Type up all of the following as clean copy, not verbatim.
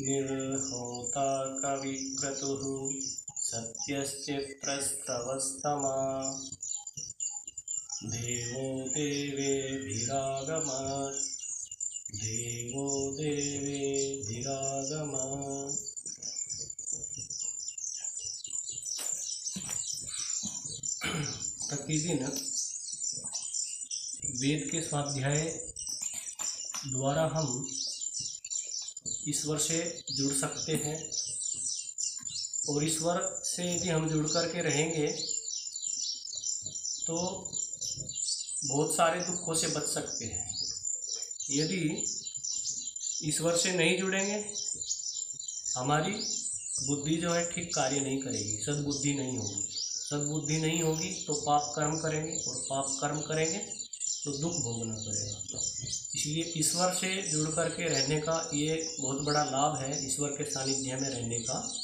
निर्होता कविक्रतुः सत्यश्चित्रस्रवस्तमा देवो देवेभिरागमत् देवो देवेभिरागमत्। प्रतिदिन वेद के स्वाध्याय द्वारा हम ईश्वर से जुड़ सकते हैं और ईश्वर से यदि हम जुड़ कर के रहेंगे तो बहुत सारे दुखों से बच सकते हैं। यदि ईश्वर से नहीं जुड़ेंगे हमारी बुद्धि जो है ठीक कार्य नहीं करेगी, सद्बुद्धि नहीं होगी। सद्बुद्धि नहीं होगी तो पाप कर्म करेंगे और पाप कर्म करेंगे तो दुख भोगना पड़ेगा। इसलिए ईश्वर से जुड़ कर के रहने का ये बहुत बड़ा लाभ है, ईश्वर के सानिध्य में रहने का,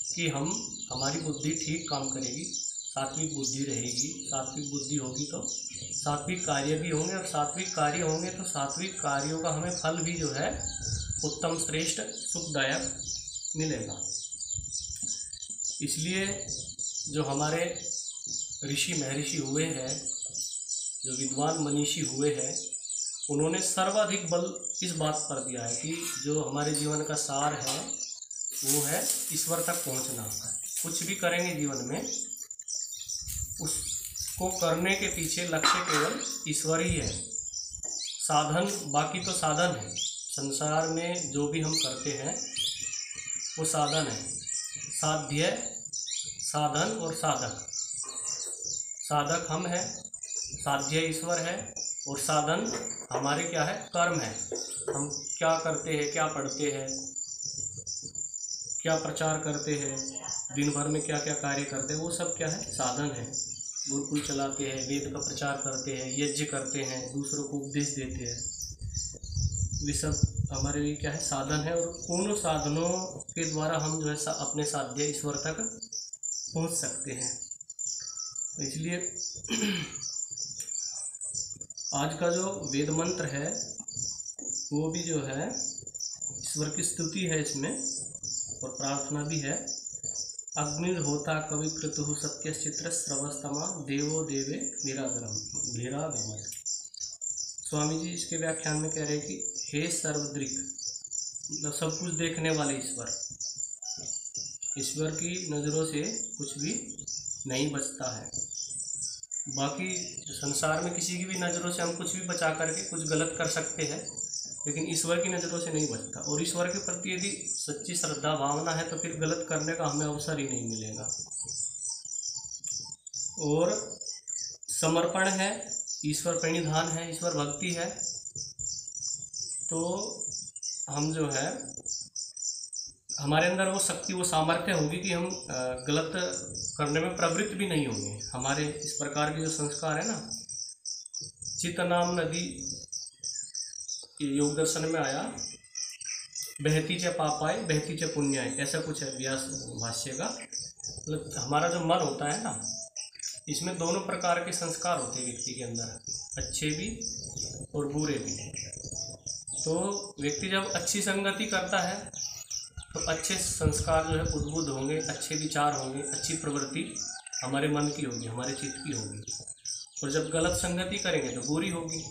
कि हमारी बुद्धि ठीक काम करेगी, सात्विक बुद्धि रहेगी। सात्विक बुद्धि होगी तो सात्विक कार्य भी होंगे और सात्विक कार्य होंगे तो सात्विक कार्यों का हमें फल भी जो है उत्तम श्रेष्ठ सुखदायक मिलेगा। इसलिए जो हमारे ऋषि महर्षि हुए हैं, जो विद्वान मनीषी हुए हैं, उन्होंने सर्वाधिक बल इस बात पर दिया है कि जो हमारे जीवन का सार है वो है ईश्वर तक पहुंचना। कुछ भी करेंगे जीवन में उसको करने के पीछे लक्ष्य केवल ईश्वर ही है। साधन बाकी तो साधन है, संसार में जो भी हम करते हैं वो साधन है। साध्य, साधन और साधक। साधक हम हैं, साध्य ईश्वर है और साधन हमारे क्या है, कर्म है। हम क्या करते हैं, क्या पढ़ते हैं, क्या प्रचार करते हैं, दिन भर में क्या क्या कार्य करते हैं, वो सब क्या है, साधन है। गुरुकुल चलाते हैं, वेद का प्रचार करते हैं, यज्ञ करते हैं, दूसरों को उपदेश देते हैं, वे सब हमारे लिए क्या है, साधन है। और उन साधनों के द्वारा हम जो है अपने साध्य ईश्वर तक पहुंच सकते हैं। तो इसलिए आज का जो वेद मंत्र है वो भी जो है ईश्वर की स्तुति है इसमें और प्रार्थना भी है। अग्निर्होता कविक्रतुः सत्यश्चित्र स्रवस्तमा देवो देवे निरागमत्। स्वामी जी इसके व्याख्यान में कह रहे हैं कि हे सर्वदृक्, मतलब सब कुछ देखने वाले ईश्वर, ईश्वर की नज़रों से कुछ भी नहीं बचता है। बाकी संसार में किसी की भी नज़रों से हम कुछ भी बचा करके कुछ गलत कर सकते हैं, लेकिन ईश्वर की नज़रों से नहीं बचता। और ईश्वर के प्रति यदि सच्ची श्रद्धा भावना है तो फिर गलत करने का हमें अवसर ही नहीं मिलेगा। और समर्पण है, ईश्वर प्रणिधान है, ईश्वर भक्ति है, तो हम जो है हमारे अंदर वो शक्ति, वो सामर्थ्य होगी कि हम गलत करने में प्रवृत्त भी नहीं होंगे। हमारे इस प्रकार के जो संस्कार है ना, चित्त नाम नदी योग दर्शन में आया, बहती च पापाय बहती च पुण्याय, ऐसा कुछ है व्यास भाष्य का। मतलब हमारा जो मन होता है ना, इसमें दोनों प्रकार के संस्कार होते हैं व्यक्ति के अंदर, अच्छे भी और बुरे भी। तो व्यक्ति जब अच्छी संगति करता है तो अच्छे संस्कार जो है उद्बुद्ध होंगे, अच्छे विचार होंगे, अच्छी प्रवृत्ति हमारे मन की होगी, हमारे चित्त की होगी। और जब गलत संगति करेंगे तो बुरी होगी।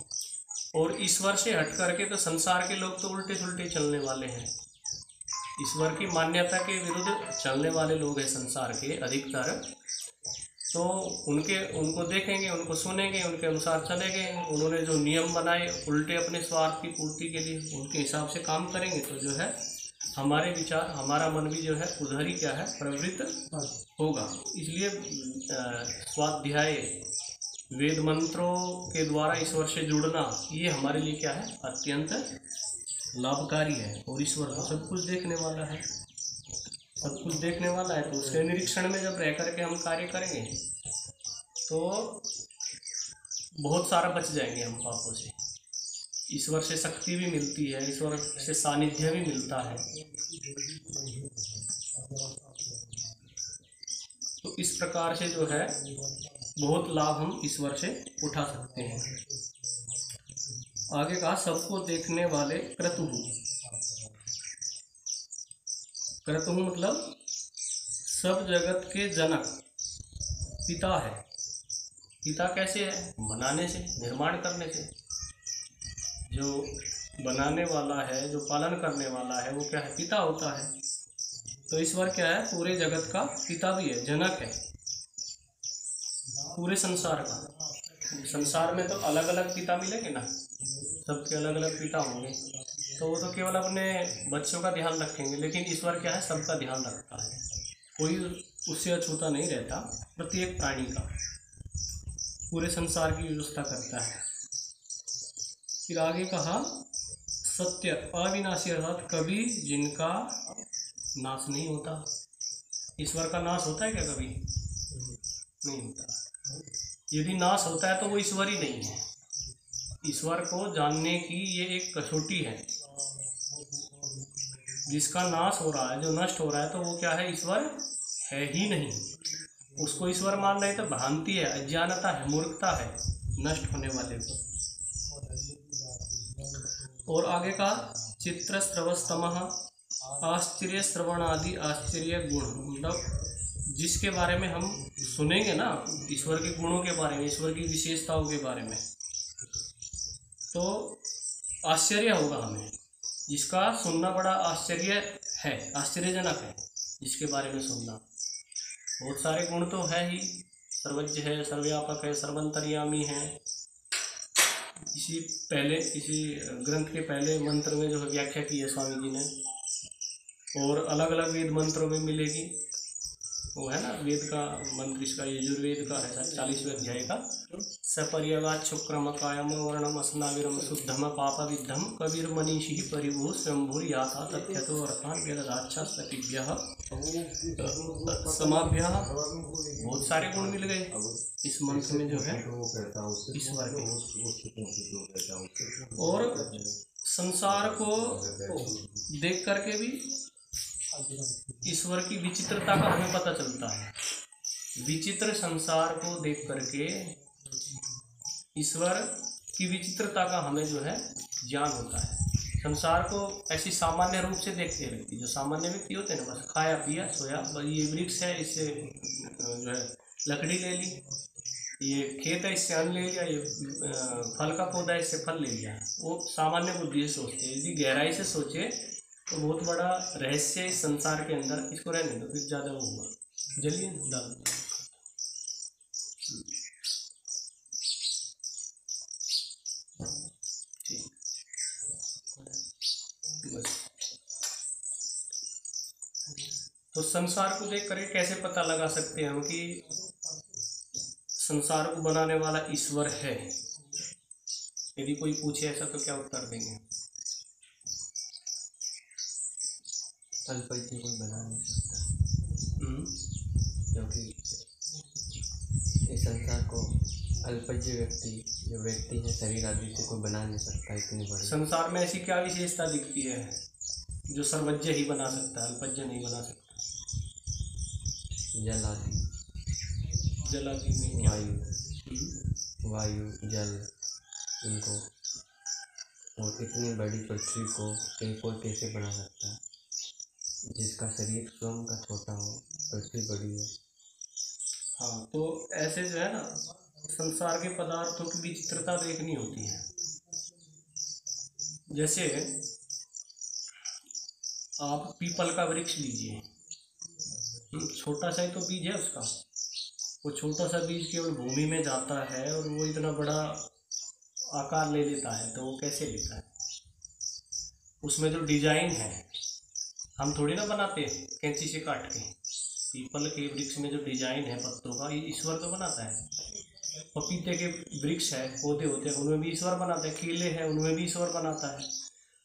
और ईश्वर से हट करके तो संसार के लोग तो उल्टे सुल्टे चलने वाले हैं। ईश्वर की मान्यता के विरुद्ध चलने वाले लोग हैं संसार के अधिकतर। तो उनको देखेंगे, उनको सुनेंगे, उनके अनुसार चलेंगे। उन्होंने जो नियम बनाए उल्टे अपने स्वार्थ की पूर्ति के लिए, उनके हिसाब से काम करेंगे तो जो है हमारे विचार, हमारा मन भी जो है उधर ही क्या है, प्रवृत्त होगा। इसलिए स्वाध्याय वेद मंत्रों के द्वारा ईश्वर से जुड़ना ये हमारे लिए क्या है, अत्यंत लाभकारी है। और ईश्वर तो सब कुछ देखने वाला है, सब कुछ देखने वाला है, तो उसके निरीक्षण में जब रह करके हम कार्य करेंगे तो बहुत सारा बच जाएंगे हम पापों से। ईश्वर से शक्ति भी मिलती है, ईश्वर से सानिध्य भी मिलता है। तो इस प्रकार से जो है बहुत लाभ हम ईश्वर से उठा सकते हैं। आगे कहा सबको देखने वाले क्रतुः, क्रतुः मतलब सब जगत के जनक पिता है। पिता कैसे है? बनाने से, निर्माण करने से। जो बनाने वाला है, जो पालन करने वाला है, वो क्या है? पिता होता है। तो ईश्वर क्या है? पूरे जगत का पिता भी है, जनक है पूरे संसार का। संसार में तो अलग अलग पिता मिलेंगे ना, सबके अलग अलग पिता होंगे, तो वो तो केवल अपने बच्चों का ध्यान रखेंगे, लेकिन ईश्वर क्या है? सबका ध्यान रखता है, कोई उससे अछूता नहीं रहता, प्रत्येक प्राणी का, पूरे संसार की व्यवस्था करता है। फिर आगे कहा सत्य अविनाशी, अर्थात कभी जिनका नाश नहीं होता। ईश्वर का नाश होता है क्या? कभी नहीं होता। यदि नाश होता है तो वो ईश्वर ही नहीं है। ईश्वर को जानने की ये एक कसौटी है। जिसका नाश हो रहा है, जो नष्ट हो रहा है, तो वो क्या है? ईश्वर है ही नहीं। उसको ईश्वर मान रहे तो भ्रांति है, अज्ञानता है, मूर्खता है नष्ट होने वाले को। और आगे का चित्र श्रवस्तमः, आश्चर्य श्रवण आदि आश्चर्य गुण, मतलब जिसके बारे में हम सुनेंगे ना, ईश्वर के गुणों के बारे में, ईश्वर की विशेषताओं के बारे में, तो आश्चर्य होगा हमें। जिसका सुनना बड़ा आश्चर्य है, आश्चर्यजनक है, जिसके बारे में सुनना। बहुत सारे गुण तो है ही, सर्वज्ञ है, सर्वव्यापक है, सर्वंतर्यामी है। इसी ग्रंथ के पहले मंत्र में जो है व्याख्या की है स्वामी जी ने, और अलग अलग वेद मंत्रों में मिलेगी। वो है ना वेद का मंत्र, इसका यजुर्वेद का है 40वें अध्याय का, सपर्यगात शुक्रम कायम वर्णम अस्नाविरम शुद्धम पाप विद्धम कबीर मनीषि परिभू स्वयंभूर याथा तथ्यतो अर्थान वेदाच्छा सतिभ्यः समाभ्यः। बहुत सारे गुण मिल गए इस मंत्र में जो है ईश्वर के। और संसार को देख करके भी ईश्वर की विचित्रता का हमें पता चलता है। विचित्र संसार को देख करके ईश्वर की विचित्रता का हमें जो है ज्ञान होता है। संसार को ऐसी सामान्य रूप से देखते व्यक्ति, जो सामान्य व्यक्ति होते हैं ना, बस खाया पिया सोया, ये वृक्ष है इससे जो है लकड़ी ले ली, ये खेत है इससे अन्न ले लिया, ये फल का पौधा है इससे फल ले लिया, वो सामान्य बुद्धि से सोचते हैं। यदि गहराई से सोचे तो बहुत बड़ा रहस्य है इस संसार के अंदर। इसको रहने दो, फिर ज़्यादा वो हुआ, जलिए डाल। तो संसार को देख करके कैसे पता लगा सकते हैं हम कि संसार को बनाने वाला ईश्वर है? यदि कोई पूछे ऐसा तो क्या उत्तर देंगे? अल्पज्ञ कोई बना नहीं सकता, क्योंकि इस संसार को अल्पज्ञ जो व्यक्ति है शरीर आदि से कोई बना नहीं सकता। इतनी बड़ी संसार में ऐसी क्या विशेषता दिखती है जो सर्वज्ञ ही बना सकता है, अल्पज्ञ नहीं बना सकता? जल आदि में वायु जल, इनको, और इतनी बड़ी पृथ्वी को एक और कैसे बना सकता है? जिसका शरीर स्वयं का छोटा हो, पृथ्वी बड़ी है। हाँ, तो ऐसे जो है ना संसार के पदार्थों की विचित्रता देखनी होती है। जैसे आप पीपल का वृक्ष लीजिए, छोटा सा ही तो बीज है उसका, वो छोटा सा बीज केवल भूमि में जाता है और वो इतना बड़ा आकार ले लेता है। तो वो कैसे लेता है? उसमें जो डिजाइन है, हम थोड़ी ना बनाते कैंची से काट के। पीपल के वृक्ष में जो डिजाइन है पत्तों का, ये ईश्वर तो बनाता है। पपीते के वृक्ष है, पौधे होते हैं, उनमें भी ईश्वर बनाता है। केले हैं, उनमें भी ईश्वर बनाता है।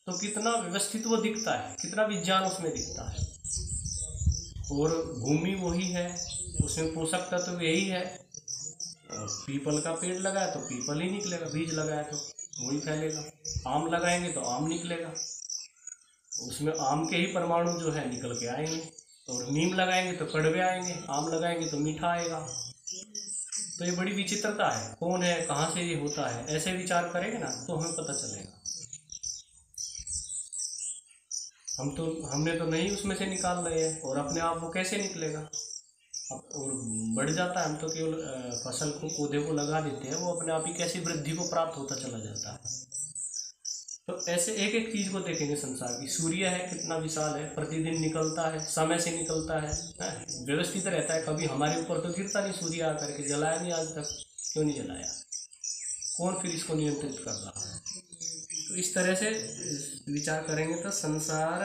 तो कितना व्यवस्थित वो दिखता है, कितना विज्ञान उसमें दिखता है। और भूमि वही है, उसमें पोषक तत्व यही है। पीपल का पेड़ लगाया तो पीपल ही निकलेगा, बीज लगाया तो वही फैलेगा। आम लगाएंगे तो आम निकलेगा, उसमें आम के ही परमाणु जो है निकल के आएंगे। और नीम लगाएंगे तो कड़वे आएंगे, आम लगाएंगे तो मीठा आएगा। तो ये बड़ी विचित्रता है, कौन है, कहाँ से ये होता है, ऐसे विचार करेंगे ना तो हमें पता चलेगा। हमने तो नहीं उसमें से निकाल रहे हैं, और अपने आप वो कैसे निकलेगा। और बढ़ जाता है, हम तो केवल फसल को, पौधे को लगा देते हैं, वो अपने आप ही कैसी वृद्धि को प्राप्त होता चला जाता है। तो ऐसे एक एक चीज़ को देखेंगे संसार की। सूर्य है, कितना विशाल है, प्रतिदिन निकलता है, समय से निकलता है, व्यवस्थित रहता है, कभी हमारे ऊपर तो गिरता नहीं सूर्य आकर के, जलाया नहीं आज तक, क्यों नहीं जलाया, कौन फिर इसको नियंत्रित कर रहा है। तो इस तरह से विचार करेंगे तो संसार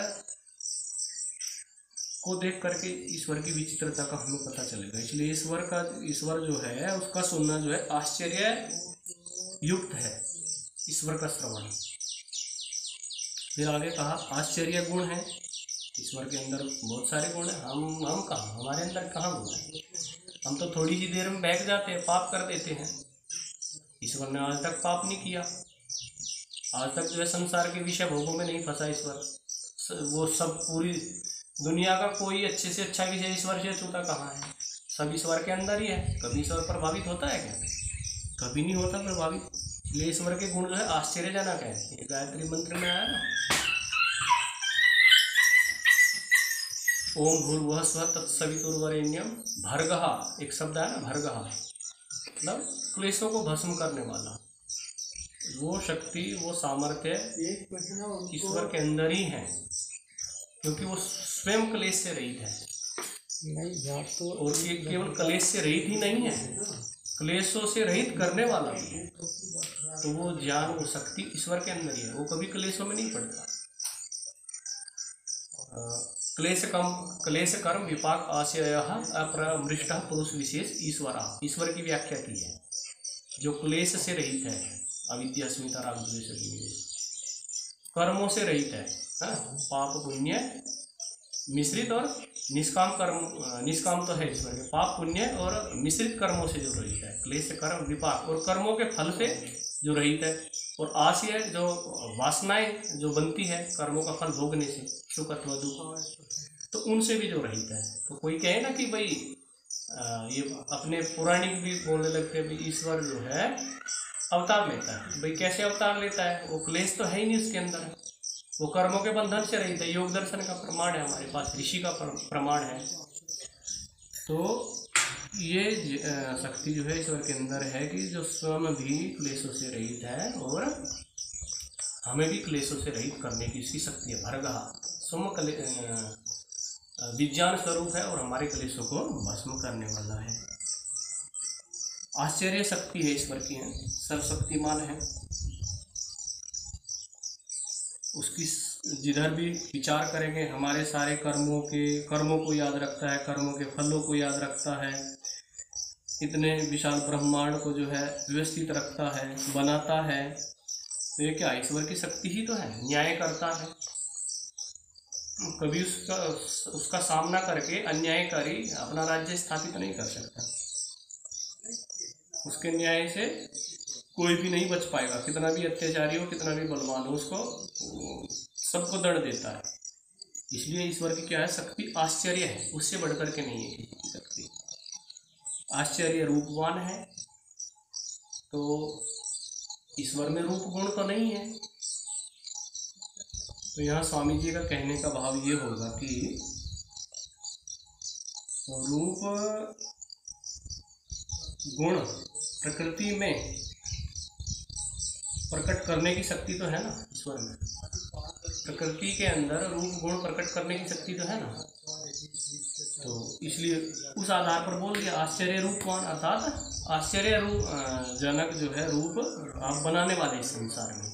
को देख करके ईश्वर की विचित्रता का हमें पता चलेगा। इसलिए ईश्वर जो है उसका सुनना जो है आश्चर्य युक्त है, ईश्वर का श्रवण। फिर आगे कहा आश्चर्य गुण है, ईश्वर के अंदर बहुत सारे गुण हैं। हम कहाँ, हमारे अंदर कहाँ गुण है, हम तो थोड़ी सी देर में बहक जाते हैं, पाप कर देते हैं। ईश्वर ने आज तक पाप नहीं किया, आज तक जो है संसार के विषय भोगों में नहीं फंसा ईश्वर। वो सब पूरी दुनिया का कोई अच्छे से अच्छा विषय ईश्वर से छूटा कहाँ है, सब ईश्वर के अंदर ही है। कभी ईश्वर प्रभावित होता है क्या, कभी नहीं होता प्रभावित। इसलिए ईश्वर के गुण जो है आश्चर्यजनक है। ये गायत्री मंत्र में आया ना, ओम भूर्भुवः स्वः तत्सवितुर्वरेण्यम भर्गः, एक शब्द है ना भर्गः, मतलब क्लेशों को भस्म करने वाला। वो शक्ति, वो सामर्थ्य ईश्वर के अंदर ही है, क्योंकि वो स्वयं क्लेश से रहित है। और ये केवल क्लेश से रहित ही नहीं है, क्लेशों से रहित करने वाला भी है। तो वो ज्ञान, वो शक्ति ईश्वर के अंदर ही है, वो कभी क्लेशों में नहीं पड़ता। क्लेश कर्म विपाक आशय अपरमृष्ट पुरुष विशेष ईश्वर की व्याख्या की है, जो क्लेश से रहित है, अविद्या अस्मिता राग द्वेष विनिवेश, कर्मों से रहित है, पाप पुण्य मिश्रित और निष्काम कर्म, निष्काम तो है ईश्वर के, पाप पुण्य और मिश्रित कर्मों से जो रहित है, क्लेश कर्म विपाक, और कर्मों के फल से जो रहित है, और आशय जो वासनाएं जो बनती है कर्मों का फल भोगने से, सुख अथवा दुख, तो उनसे भी जो रहित है। तो कोई कहे ना कि भाई ये अपने पौराणिक भी बोलने लगते हैं भाई ईश्वर जो है अवतार लेता है। भाई कैसे अवतार लेता है, वो क्लेश तो है ही नहीं उसके अंदर, वो कर्मों के बंधन से रहित है। योग दर्शन का प्रमाण है हमारे पास, ऋषि का प्रमाण है। तो ये शक्ति जो है ईश्वर के अंदर है कि जो स्वयं भी क्लेशों से रहित है और हमें भी क्लेशों से रहित करने की इसकी शक्ति है। भर्गः स्वयं विज्ञान स्वरूप है और हमारे क्लेशों को भस्म करने वाला है। आश्चर्य शक्ति है ईश्वर की, है सर्वशक्तिमान है। उसकी जिधर भी विचार करेंगे हमारे सारे कर्मों को याद रखता है, कर्मों के फलों को याद रखता है, इतने विशाल ब्रह्मांड को जो है व्यवस्थित रखता है, बनाता है। तो ये क्या ईश्वर की शक्ति ही तो है, न्याय करता है। कभी उसका सामना करके अन्यायकारी अपना राज्य स्थापित नहीं कर सकता। उसके न्याय से कोई भी नहीं बच पाएगा, कितना भी अत्याचारी हो, कितना भी बलवान हो, उसको सबको दंड देता है। इसलिए ईश्वर की क्या है शक्ति, आश्चर्य है, उससे बढ़कर के नहीं है किसी की शक्ति। आश्चर्य रूपवान है, तो ईश्वर में रूप गुण तो नहीं है। तो यहाँ स्वामी जी का कहने का भाव ये होगा कि रूप गुण प्रकृति में प्रकट करने की शक्ति तो है ना ईश्वर में, प्रकृति के अंदर रूप गुण प्रकट करने की शक्ति तो है ना। तो इसलिए उस आधार पर बोल दिया आश्चर्य रूपवान, अर्थात आश्चर्य रूप जनक जो है रूप आप बनाने वाले इस संसार में।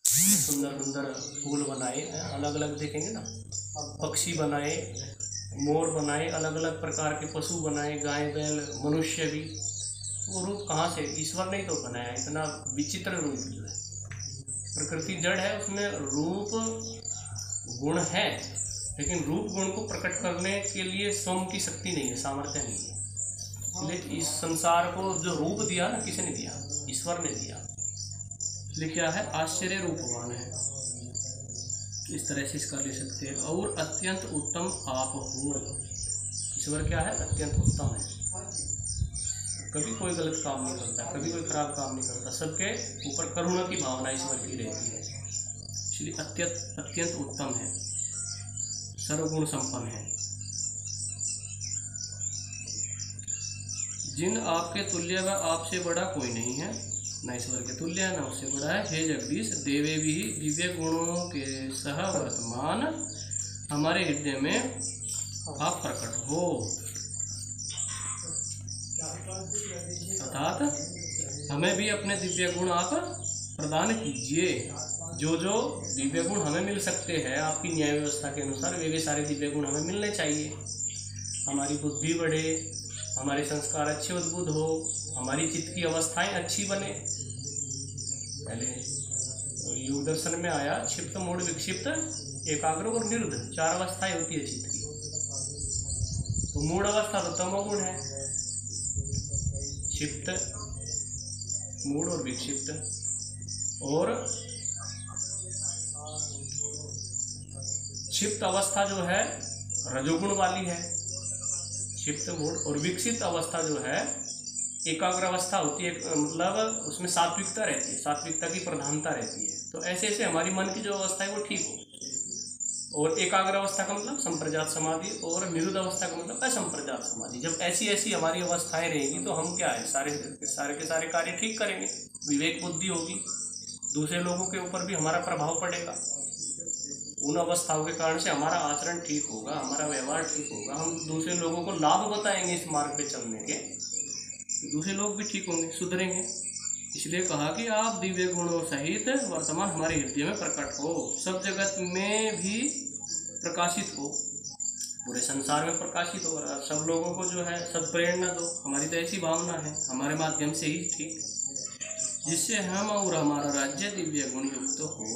सुंदर सुंदर फूल बनाए, अलग अलग देखेंगे ना, पक्षी बनाए, मोर बनाए, अलग अलग प्रकार के पशु बनाए, गाय बैल मनुष्य भी। वो रूप कहाँ से, ईश्वर ने ही तो बनाया। इतना विचित्र रूप जो है, प्रकृति जड़ है, उसमें रूप गुण है, लेकिन रूप गुण को प्रकट करने के लिए स्वयं की शक्ति नहीं है, सामर्थ्य नहीं है। इसलिए इस संसार को जो रूप दिया ना, किसने दिया, ईश्वर ने दिया। इसलिए क्या है, आश्चर्य रूपवान है। इस तरह से इसका ले सकते हैं। और अत्यंत उत्तम आप हो, ईश्वर क्या है, अत्यंत उत्तम है। कभी कोई गलत काम नहीं करता, कभी कोई खराब काम नहीं करता, सबके ऊपर करुणा की भावना ईश्वर की रहती है। इसलिए अत्यंत उत्तम है। सर्वगुण संपन्न है। जिन आपके तुल्य व आपसे बड़ा कोई नहीं है, न ईश्वर के तुल्य है न उससे बड़ा है। हे जगदीश, देवे भी दिव्य गुणों के सह वर्तमान हमारे हृदय में आप प्रकट हो, अर्थात हमें भी अपने दिव्य गुण आप प्रदान कीजिए। जो जो दिव्य गुण हमें मिल सकते हैं आपकी न्याय व्यवस्था के अनुसार, वे सारे दिव्य गुण हमें मिलने चाहिए। हमारी बुद्धि बढ़े, हमारे संस्कार अच्छे उद्बुद्ध हो, हमारी चित्त की अवस्थाएं अच्छी बने। पहले योग दर्शन में आया क्षिप्त, मूढ़, विक्षिप्त, एकाग्र और निरुद्ध, 4 अवस्थाएं होती है चित्त की। तो मूढ़ अवस्था तो तमोगुण है, क्षिप्त, मूढ़ और विक्षिप्त, और क्षिप्त अवस्था जो है रजोगुण वाली है। क्षिप्त, मूढ़ और विक्षिप्त अवस्था जो है एकाग्र अवस्था होती है, मतलब उसमें सात्विकता रहती है, सात्विकता की प्रधानता रहती है। तो ऐसे ऐसे हमारी मन की जो अवस्था है वो ठीक हो। और एकाग्र अवस्था का मतलब संप्रजात समाधि, और निरुद्ध अवस्था का मतलब असंप्रजात समाधि। जब ऐसी ऐसी हमारी अवस्थाएं रहेगी तो हम क्या है, सारे के सारे कार्य ठीक करेंगे, विवेक बुद्धि होगी, दूसरे लोगों के ऊपर भी हमारा प्रभाव पड़ेगा। उन अवस्थाओं के कारण से हमारा आचरण ठीक होगा, हमारा व्यवहार ठीक होगा, हम दूसरे लोगों को लाभ बताएंगे इस मार्ग पे चलने के, दूसरे लोग भी ठीक होंगे, सुधरेंगे। इसलिए कहा कि आप दिव्य गुणों सहित वर्तमान हमारे हृदय में प्रकट हो, सब जगत में भी प्रकाशित हो, पूरे संसार में प्रकाशित हो, और सब लोगों को जो है सत्प्रेरणा दो। हमारी तो ऐसी भावना है, हमारे माध्यम से ही ठीक, जिससे हम और हमारा राज्य दिव्य गुण युक्त हो।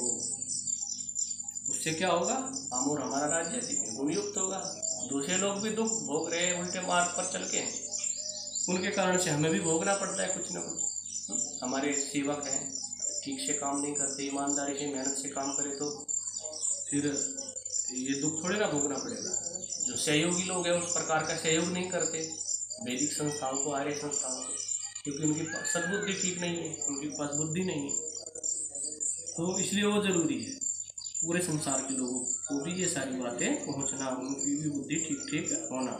उससे क्या होगा, हम और हमारा राज्य दिव्य गुण युक्त होगा। दूसरे लोग भी दुख भोग रहे हैं उल्टे मार्ग पर चल के, उनके कारण से हमें भी भोगना पड़ता है कुछ ना कुछ। हमारे सेवक हैं, ठीक से काम नहीं करते, ईमानदारी से मेहनत से काम करें तो फिर ये दुख थोड़े ना भोगना पड़ेगा। जो सहयोगी लोग हैं उस प्रकार का सहयोग नहीं करते वैदिक संस्थाओं को, आर्य संस्थाओं को, क्योंकि उनकी सद्बुद्धि ठीक नहीं है, उनके पास बुद्धि नहीं है। तो इसलिए वो जरूरी है पूरे संसार के लोगों को भी ये सारी बातें पहुंचना, उनकी भी बुद्धि ठीक ठीक होना,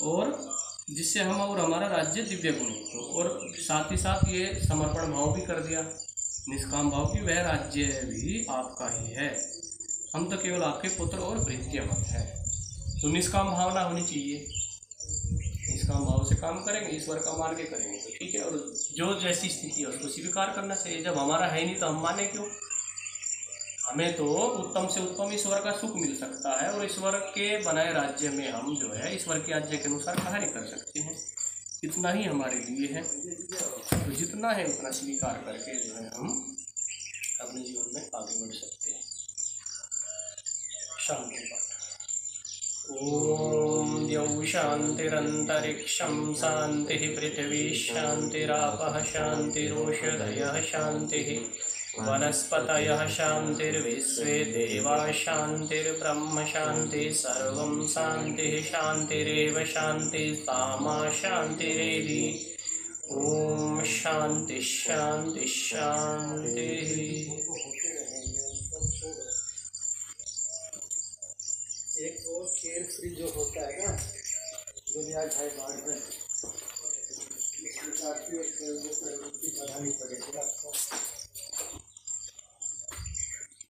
और जिससे हम और हमारा राज्य दिव्य गुण हो। और साथ ही साथ ये समर्पण भाव भी कर दिया, निष्काम भाव की, वह राज्य भी आपका ही है, हम तो केवल आपके पुत्र और भृत्य है। तो निष्काम भावना होनी चाहिए, निष्काम भाव से काम करेंगे, ईश्वर का मान के करेंगे तो ठीक है। और जो जैसी स्थिति है उसको स्वीकार करना चाहिए। जब हमारा है नहीं तो हम माने क्यों? हमें तो उत्तम से उत्तम ईश्वर का सुख मिल सकता है, और ईश्वर के बनाए राज्य में हम जो है ईश्वर की आज्ञा के अनुसार कार्य कर सकते हैं। इतना ही हमारे लिए है, तो जितना है उतना स्वीकार करके जो है हम अपने जीवन में आगे बढ़ सकते हैं। शांति पाठ। ओम द्यौ शांतिरंतरिक्षं शांति पृथ्वी शांतिरापः शांतिरोषधयः शांतिः वनस्पतयः शांतिर्विश्वे देवाः शांतिर्ब्रह्म शांति सर्वं शांतिः शांतिरेव शांति सामा शांतिरेधि। ओम शांति शांति शांति। एक तो केयर फ्री जो होता है ना दुनिया भाई बाढ़ में, इस प्रकार की प्रवृत्ति बढ़ानी पड़ेगी।